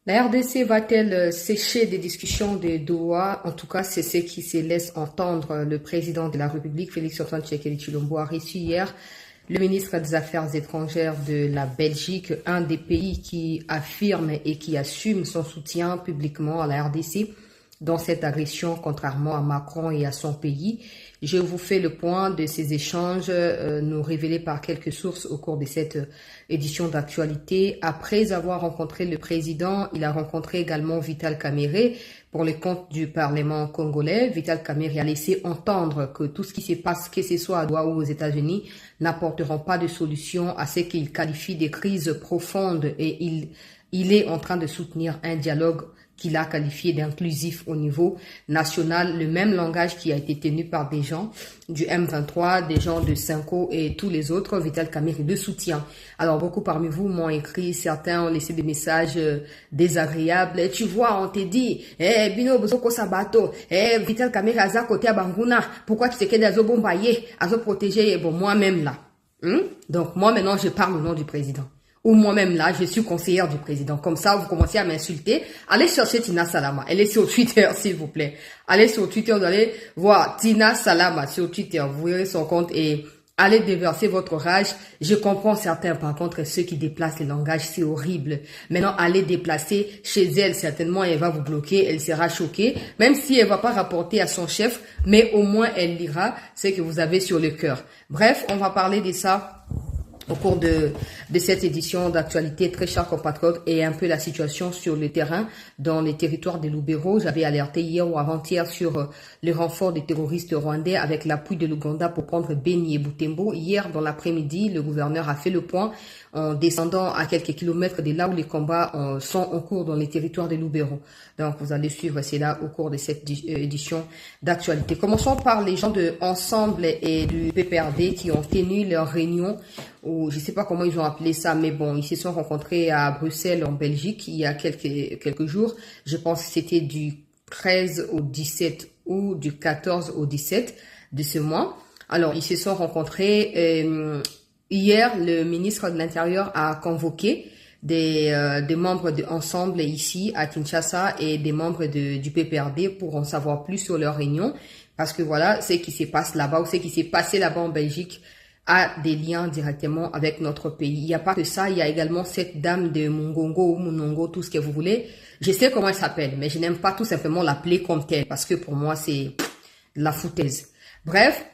La RDC va-t-elle sécher des discussions de Doha? En tout cas, c'est ce qui se laisse entendre le président de la République, Félix-Antoine Tshisekedi Tshilombo, a reçu hier le ministre des Affaires étrangères de la Belgique, un des pays qui affirme et qui assume son soutien publiquement à la RDC dans cette agression, contrairement à Macron et à son pays. Je vous fais le point de ces échanges nous révélés par quelques sources au cours de cette édition d'actualité. Après avoir rencontré le président, il a rencontré également Vital Kamerhe pour le compte du Parlement congolais. Vital Kamerhe a laissé entendre que tout ce qui se passe, que ce soit à Doha ou aux États-Unis, n'apporteront pas de solution à ce qu'il qualifie de crise profonde et il est en train de soutenir un dialogue qu'il a qualifié d'inclusif au niveau national, le même langage qui a été tenu par des gens du M23, des gens de Cinco et tous les autres, Vital Kamerhe, de soutien. Alors, beaucoup parmi vous m'ont écrit, certains ont laissé des messages désagréables. Et tu vois, on te dit, Bino Bozoko Sabato, Vital Kamerhe aza côté à Banguna, pourquoi tu te quedes à Zobombaye, à protéger, bon, moi-même là. Donc, moi maintenant, je parle au nom du président. Ou moi-même là, je suis conseillère du président. Comme ça, vous commencez à m'insulter. Allez chercher Tina Salama. Elle est sur Twitter, s'il vous plaît. Allez sur Twitter, vous allez voir Tina Salama sur Twitter. Vous verrez son compte et allez déverser votre rage. Je comprends certains, par contre, ceux qui déplacent les langages, c'est horrible. Maintenant, allez déplacer chez elle. Certainement, elle va vous bloquer. Elle sera choquée. Même si elle va pas rapporter à son chef, mais au moins, elle lira ce que vous avez sur le cœur. Bref, on va parler de ça au cours de cette édition d'actualité, très chers compatriotes, et un peu la situation sur le terrain dans les territoires de Lubero. J'avais alerté hier ou avant-hier sur le renfort des terroristes rwandais avec l'appui de l'Ouganda pour prendre Beni et Butembo. Hier, dans l'après-midi, le gouverneur a fait le point en descendant à quelques kilomètres de là où les combats sont en cours dans les territoires de Lubero. Donc, vous allez suivre cela au cours de cette édition d'actualité. Commençons par les gens de Ensemble et du PPRD qui ont tenu leur réunion, ou je sais pas comment ils ont appelé ça, mais bon, ils se sont rencontrés à Bruxelles, en Belgique, il y a quelques jours. Je pense que c'était du 13 au 17 ou du 14 au 17 de ce mois. Alors, ils se sont rencontrés. Hier, le ministre de l'Intérieur a convoqué des membres de Ensemble ici à Kinshasa et des membres du PPRD pour en savoir plus sur leur réunion. Parce que voilà, ce qui se passe là-bas ou ce qui s'est passé là-bas en Belgique a des liens directement avec notre pays. Il n'y a pas que ça, il y a également cette dame de Mungongo ou Munongo, tout ce que vous voulez. Je sais comment elle s'appelle, mais je n'aime pas tout simplement l'appeler comme telle parce que pour moi, c'est de la foutaise. Bref,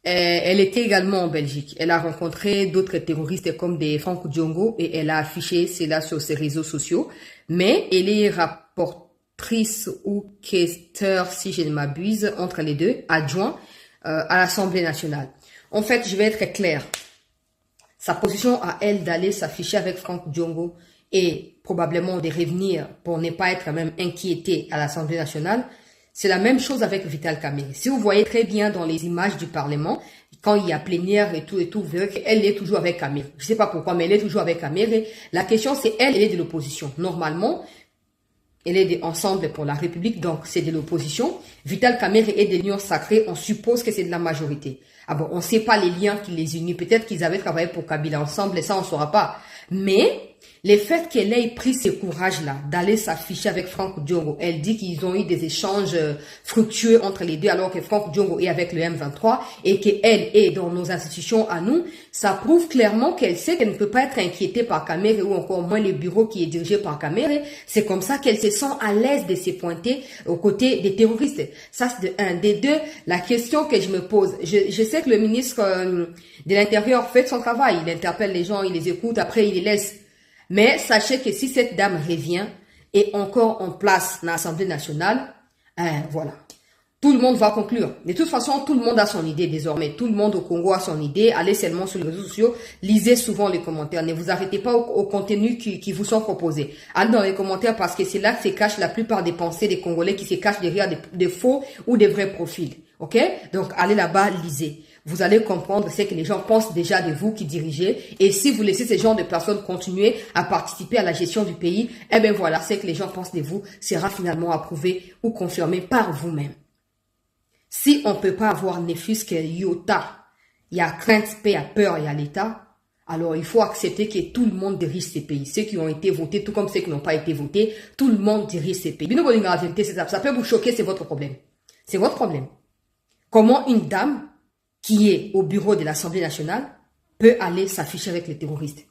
elle était également en Belgique. Elle a rencontré d'autres terroristes comme des Franck Diongo et elle a affiché cela sur ses réseaux sociaux. Mais elle est rapportrice ou questeur, si je ne m'abuse, entre les deux, adjoint à l'Assemblée nationale. En fait, je vais être clair. Sa position à elle d'aller s'afficher avec Franck Diongo et probablement de revenir pour ne pas être quand même inquiétée à l'Assemblée nationale, c'est la même chose avec Vital Kamerhe. Si vous voyez très bien dans les images du Parlement, quand il y a plénière et tout, vous verrez qu'elle est toujours avec Kamerhe. Je sais pas pourquoi, mais elle est toujours avec Kamerhe. La question, c'est elle est de l'opposition. Normalement, elle est ensemble pour la République, donc c'est de l'opposition. Vital Kamerhe est de l'Union sacrée, on suppose que c'est de la majorité. Ah bon, on ne sait pas les liens qui les unissent. Peut-être qu'ils avaient travaillé pour Kabila ensemble, et ça on ne saura pas. Mais le fait qu'elle ait pris ce courage-là d'aller s'afficher avec Franck Diongo, elle dit qu'ils ont eu des échanges fructueux entre les deux alors que Franck Diongo est avec le M23 et qu'elle est dans nos institutions à nous, ça prouve clairement qu'elle sait qu'elle ne peut pas être inquiétée par Kamerhe ou encore moins le bureau qui est dirigé par Kamerhe. C'est comme ça qu'elle se sent à l'aise de se pointer aux côtés des terroristes. Ça, c'est de un. Des deux, la question que je me pose, je sais que le ministre de l'Intérieur fait son travail, il interpelle les gens, il les écoute, après il les laisse. Mais sachez que si cette dame revient et encore en place dans l'Assemblée nationale, voilà. Tout le monde va conclure. De toute façon, tout le monde a son idée désormais. Tout le monde au Congo a son idée. Allez seulement sur les réseaux sociaux. Lisez souvent les commentaires. Ne vous arrêtez pas au contenu qui vous sont proposés. Allez dans les commentaires parce que c'est là que se cachent la plupart des pensées des Congolais qui se cachent derrière des faux ou des vrais profils. Ok? Donc, allez là-bas, lisez. Vous allez comprendre ce que les gens pensent déjà de vous qui dirigez. Et si vous laissez ces genres de personnes continuer à participer à la gestion du pays, eh bien voilà, ce que les gens pensent de vous sera finalement approuvé ou confirmé par vous-même. Si on ne peut pas avoir ne fût-ce que iota, il y a crainte, paix, il y a peur, il y a l'État, Alors, il faut accepter que tout le monde dirige ces pays. Ceux qui ont été votés, tout comme ceux qui n'ont pas été votés, tout le monde dirige ces pays. La vérité, c'est ça. Ça peut vous choquer, c'est votre problème. C'est votre problème. Comment une dame qui est au bureau de l'Assemblée nationale peut aller s'afficher avec les terroristes?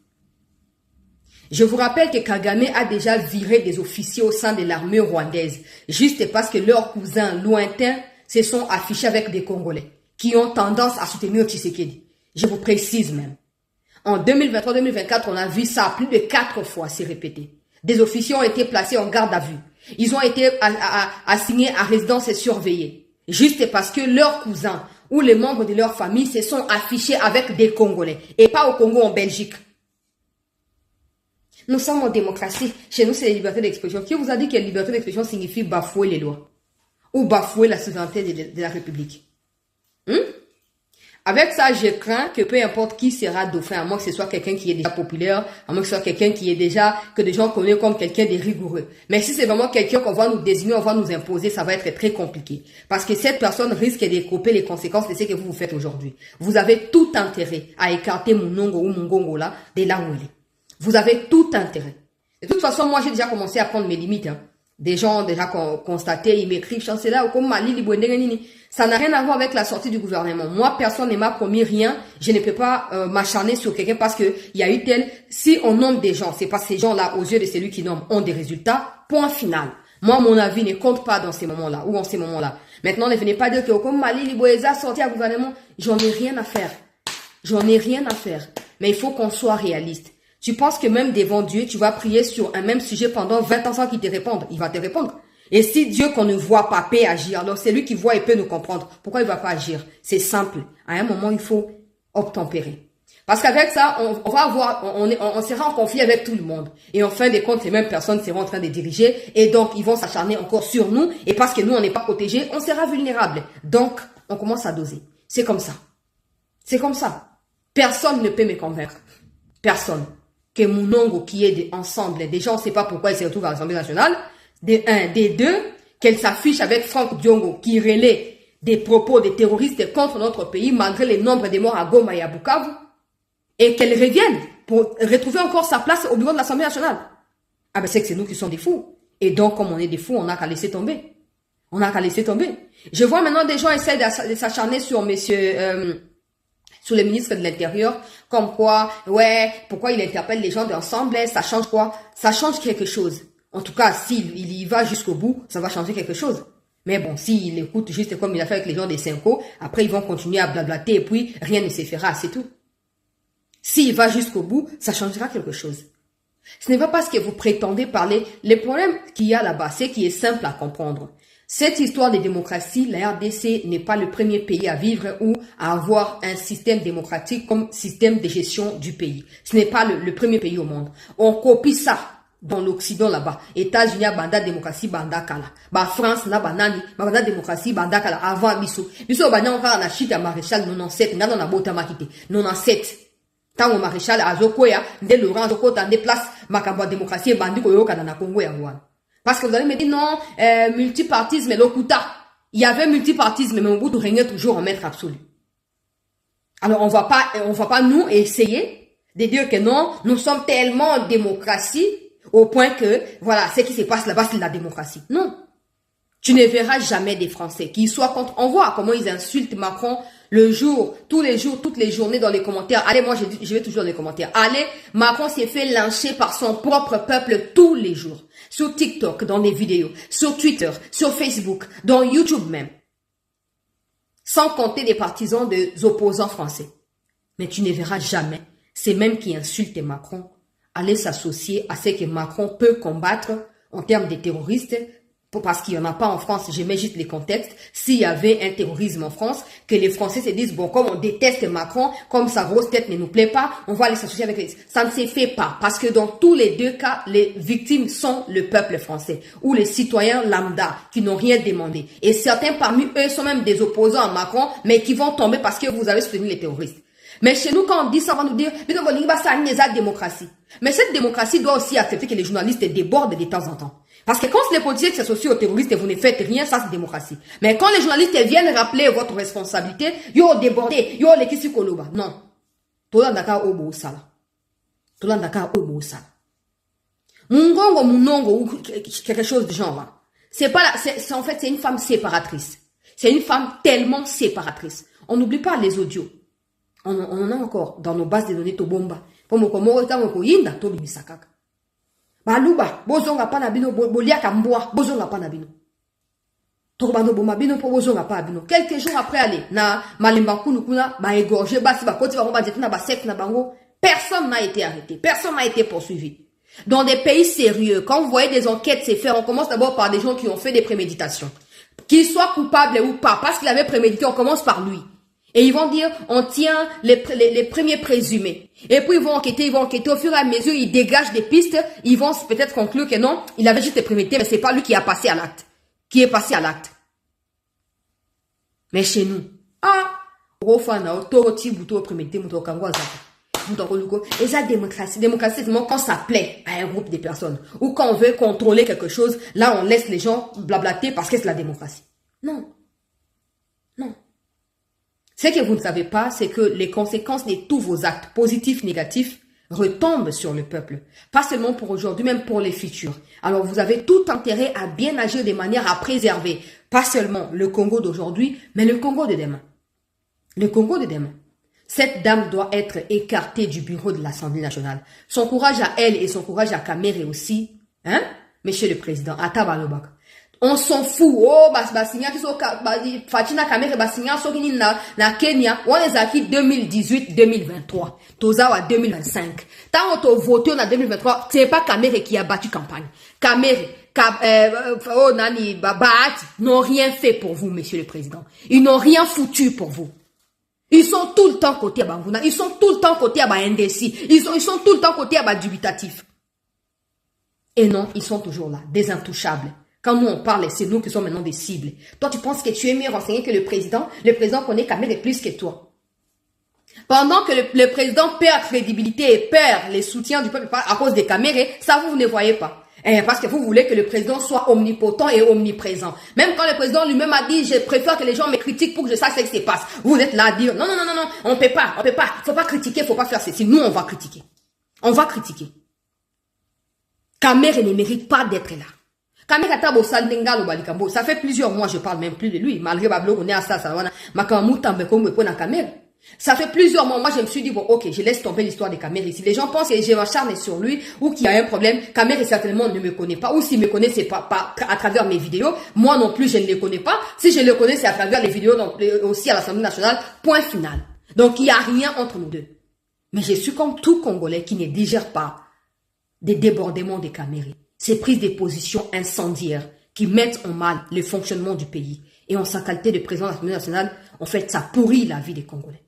Je vous rappelle que Kagame a déjà viré des officiers au sein de l'armée rwandaise, juste parce que leurs cousins lointains se sont affichés avec des Congolais, qui ont tendance à soutenir Tshisekedi. Je vous précise même. En 2023-2024, on a vu ça plus de 4 fois se répéter. Des officiers ont été placés en garde à vue. Ils ont été assignés à résidence surveillée. Juste parce que leurs cousins ou les membres de leur famille se sont affichés avec des Congolais. Et pas au Congo, en Belgique. Nous sommes en démocratie. Chez nous, c'est la liberté d'expression. Qui vous a dit que la liberté d'expression signifie bafouer les lois? Ou bafouer la souveraineté de la République? Avec ça, je crains que peu importe qui sera dauphin, à moins que ce soit quelqu'un qui est déjà populaire, à moins que ce soit quelqu'un qui est déjà, que des gens connaissent comme quelqu'un de rigoureux. Mais si c'est vraiment quelqu'un qu'on va nous désigner, on va nous imposer, ça va être très compliqué. Parce que cette personne risque de couper les conséquences de ce que vous faites aujourd'hui. Vous avez tout intérêt à écarter Mounongo ou Mungongo là, de là où il est. Vous avez tout intérêt. De toute façon, moi, j'ai déjà commencé à prendre mes limites, Des gens ont déjà constaté, ils m'écrivent, chancelier, ou comme Mali, ça n'a rien à voir avec la sortie du gouvernement. Moi, personne ne m'a promis rien. Je ne peux pas m'acharner sur quelqu'un parce que il y a eu tel. Si on nomme des gens, c'est parce que ces gens-là, aux yeux de celui qui nomme, ont des résultats. Point final. Moi, mon avis ne compte pas dans ces moments-là ou en ces moments-là. Maintenant, ne venez pas dire que comme Mali, Liboeza sorti à gouvernement, j'en ai rien à faire. J'en ai rien à faire. Mais il faut qu'on soit réaliste. Tu penses que même devant Dieu, tu vas prier sur un même sujet pendant 20 ans sans qu'il te réponde? Il va te répondre. Et si Dieu qu'on ne voit pas peut agir, alors c'est lui qui voit et peut nous comprendre. Pourquoi il va pas agir? C'est simple. À un moment, il faut obtempérer. Parce qu'avec ça, on va avoir, on sera en conflit avec tout le monde. Et en fin de compte, ces mêmes personnes seront en train de diriger. Et donc, ils vont s'acharner encore sur nous. Et parce que nous, on n'est pas protégés, on sera vulnérable. Donc, on commence à doser. C'est comme ça. C'est comme ça. Personne ne peut me convaincre. Personne. Que Mounongo qui est ensemble, déjà on ne sait pas pourquoi il se retrouve à l'Assemblée nationale, des deux, qu'elle s'affiche avec Franck Diongo qui relaie des propos des terroristes contre notre pays malgré les nombres de morts à Goma et à Bukavu, et qu'elle revienne pour retrouver encore sa place au bureau de l'Assemblée nationale. Ah ben c'est que c'est nous qui sommes des fous. Et donc comme on est des fous, on n'a qu'à laisser tomber. On n'a qu'à laisser tomber. Je vois maintenant des gens essayer de s'acharner sur monsieur... sur le ministre de l'Intérieur, comme quoi, ouais, pourquoi il interpelle les gens d'ensemble, ça change quoi? Ça change quelque chose. En tout cas, s'il y va jusqu'au bout, ça va changer quelque chose. Mais bon, s'il écoute juste comme il a fait avec les gens des Cinco, après ils vont continuer à blablater et puis rien ne se fera, c'est tout. S'il va jusqu'au bout, ça changera quelque chose. Ce n'est pas parce que vous prétendez parler. Le problème qu'il y a là-bas, c'est qui est simple à comprendre. Cette histoire de démocratie, la RDC n'est pas le premier pays à vivre ou à avoir un système démocratique comme système de gestion du pays. Ce n'est pas le premier pays au monde. On copie ça dans l'Occident là-bas. États-Unis, banda démocratie, banda kala. France, na banani, banda démocratie, banda kala. Avant, biso. Biso, banya, on va la chute à maréchal 97. N'a on a beau tamakite. 97. Tant au maréchal Azokoya, dès Laurent Azoko, t'en déplace, makamba démocratie, bandi koyoka dans la Congo et Angoine. Parce que vous allez me dire, non, multipartisme, l'Okuta. Il y avait multipartisme, mais au bout de régnait toujours en maître absolu. Alors, on va pas nous essayer de dire que non, nous sommes tellement en démocratie, au point que, voilà, ce qui se passe là-bas, c'est la démocratie. Non. Tu ne verras jamais des Français qui soient contre. On voit comment ils insultent Macron le jour, tous les jours, toutes les journées dans les commentaires. Allez, moi, je vais toujours dans les commentaires. Allez, Macron s'est fait lyncher par son propre peuple tous les jours. Sur TikTok, dans des vidéos, sur Twitter, sur Facebook, dans YouTube même. Sans compter des partisans des opposants français. Mais tu ne verras jamais ces mêmes qui insultent Macron aller s'associer à ce que Macron peut combattre en termes de terroristes. Parce qu'il n'y en a pas en France, je mets juste les contextes. S'il y avait un terrorisme en France, que les Français se disent, bon, comme on déteste Macron, comme sa grosse tête ne nous plaît pas, on va aller s'associer avec les... Ça ne se fait pas. Parce que dans tous les deux cas, les victimes sont le peuple français. Ou les citoyens lambda, qui n'ont rien demandé. Et certains parmi eux sont même des opposants à Macron, mais qui vont tomber parce que vous avez soutenu les terroristes. Mais chez nous, quand on dit ça, on va nous dire, ça démocratie. Mais cette démocratie doit aussi accepter que les journalistes débordent de temps en temps. Parce que quand les politiciens s'associent aux terroristes et vous ne faites rien, ça c'est démocratie. Mais quand les journalistes viennent rappeler votre responsabilité, yo débordé, yo les kisi koloba. Non. Toda daka obo sala. Tolandaka Omosa. Mungongo, Munongo, ou quelque chose de genre là. C'est pas en fait, c'est une femme séparatrice. C'est une femme tellement séparatrice. On n'oublie pas les audios. On en a encore dans nos bases de données Tobomba. Pour mon komo, ko yinda, tobi misakaka. Baluba, bozonga pa na bino, boliaka mboa, bozonga pa na bino. Tokobando boma bino po bozonga pa bino. Quelques jours après aller, na malimbankunu kuna, ba égorgé, basi ba koti ba romba jetina ba secte na bango, personne n'a été arrêté, personne n'a été poursuivi. Dans des pays sérieux, quand vous voyez des enquêtes se faire, on commence d'abord par des gens qui ont fait des préméditations. Qu'ils soient coupables ou pas, parce qu'il avait prémédité, on commence par lui. Et ils vont dire, on tient les premiers présumés. Et puis ils vont enquêter, au fur et à mesure, ils dégagent des pistes, ils vont peut-être conclure que non, il avait juste prémédité, mais c'est pas lui qui a passé à l'acte. Qui est passé à l'acte. Mais chez nous, et ça, démocratie, c'est seulement quand ça plaît à un groupe de personnes. Ou quand on veut contrôler quelque chose, là on laisse les gens blablater parce que c'est la démocratie. Non. Non. Ce que vous ne savez pas, c'est que les conséquences de tous vos actes, positifs, négatifs, retombent sur le peuple. Pas seulement pour aujourd'hui, même pour les futurs. Alors vous avez tout intérêt à bien agir de manière à préserver, pas seulement le Congo d'aujourd'hui, mais le Congo de demain. Le Congo de demain. Cette dame doit être écartée du bureau de l'Assemblée nationale. Son courage à elle et son courage à Kamere aussi, hein, monsieur le président, à Tabalobak. On s'en fout. Oh, basinya qui sont Fatina Kamere basinya sokini na Kenya. On les a acquis 2018-2023. Tozawa 2025. Tant on voté en 2023, c'est pas Kamere qui a battu campagne. Kamere, Nani, Babat, n'ont rien fait pour vous, monsieur le président. Ils n'ont rien foutu pour vous. Ils sont tout le temps côté à Banguna. Ils sont tout le temps côté à NDC. Ils sont tout le temps côté à dubitatif. Et non, ils sont toujours là, des intouchables. Quand nous on parle, c'est nous qui sommes maintenant des cibles. Toi, tu penses que tu es mieux renseigné que le président connaît Kamere plus que toi. Pendant que le président perd crédibilité et perd les soutiens du peuple à cause des Kamere, ça vous ne voyez pas. Parce que vous voulez que le président soit omnipotent et omniprésent. Même quand le président lui-même a dit, je préfère que les gens me critiquent pour que je sache ce qui se passe. Vous êtes là à dire, non, on peut pas. Faut pas critiquer, faut pas faire ceci. Nous, on va critiquer. On va critiquer. Kamere ne mérite pas d'être là. Ça fait plusieurs mois, je parle même plus de lui. Malgré Bablo, on est à ça, ça fait plusieurs mois, moi je me suis dit, bon ok, je laisse tomber l'histoire de Kamere. Si les gens pensent que je m'acharne sur lui ou qu'il y a un problème, Kamere certainement ne me connaît pas. Ou s'il me connaît, c'est pas à travers mes vidéos. Moi non plus, je ne le connais pas. Si je le connais, c'est à travers les vidéos donc, aussi à l'Assemblée nationale. Point final. Donc il n'y a rien entre nous deux. Mais je suis comme tout Congolais qui ne digère pas des débordements de Kamere. Ces prises de position incendiaires qui mettent en mal le fonctionnement du pays. Et en sa qualité de président de l'Assemblée nationale, en fait, ça pourrit la vie des Congolais.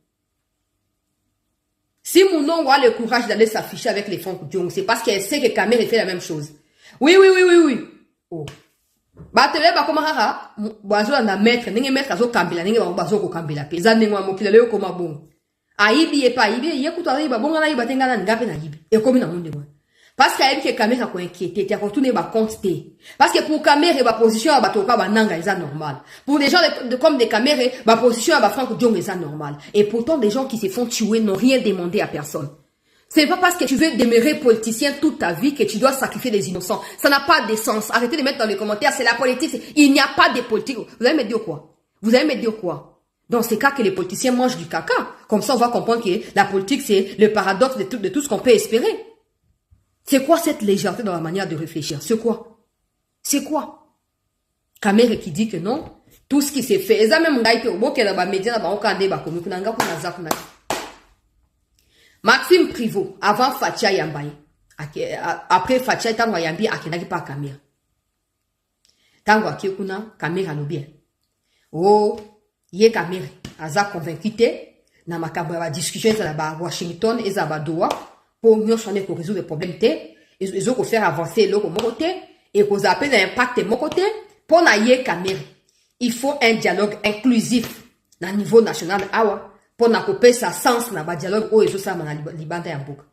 Si Mounon a le courage d'aller s'afficher avec les fonds Diong, c'est parce qu'elle sait que Kamere fait la même chose. Oui. Oh. Batele ba komara, bazo na maître, nenge maître azo kambila, nenge bazo ko kambila pe. Za nengwa mokila leo koma bon. Aibi e pa ibi, yekuto aiba bonga na iba tenga na ngape na ibi. E komi na monde moi. Parce qu'elle que Kamere ko inquiété, tu as retourné ba compte té. Parce que pour Kamere ba position ba toka ba nanga est normal. Pour des gens comme des Kamere, ba position ba Franck Diong est normal. Et pourtant des gens qui se font tuer n'ont rien demandé à personne. C'est pas parce que tu veux demeurer politicien toute ta vie que tu dois sacrifier des innocents. Ça n'a pas de sens. Arrêtez de mettre dans les commentaires, c'est la politique. Il n'y a pas de politique. Vous allez me dire quoi? Dans ces cas que les politiciens mangent du caca. Comme ça on va comprendre que la politique c'est le paradoxe de tout ce qu'on peut espérer. C'est quoi cette légèreté dans la manière de réfléchir? C'est quoi? Kamere qui dit que non, tout ce qui s'est fait. Maxime Privot, avant Fatia Yambaye, après Fatia Tango Yambi, akenaki pa Kamere. Tango akekuna, Kamere alobien. Oh, ye Kamere, aza convaincu te, na makambo ya discussion za ba Washington et za ba Doha, pour mieux soigner pour résoudre les problèmes ils ont faire avancer l'eau mon côté et qu'on appelle l'impact de mon côté pour naïe Kamere. Il faut un dialogue inclusif na niveau national awa pour na couper sa sens na ba dialogue au et ça na libanda ya mboka.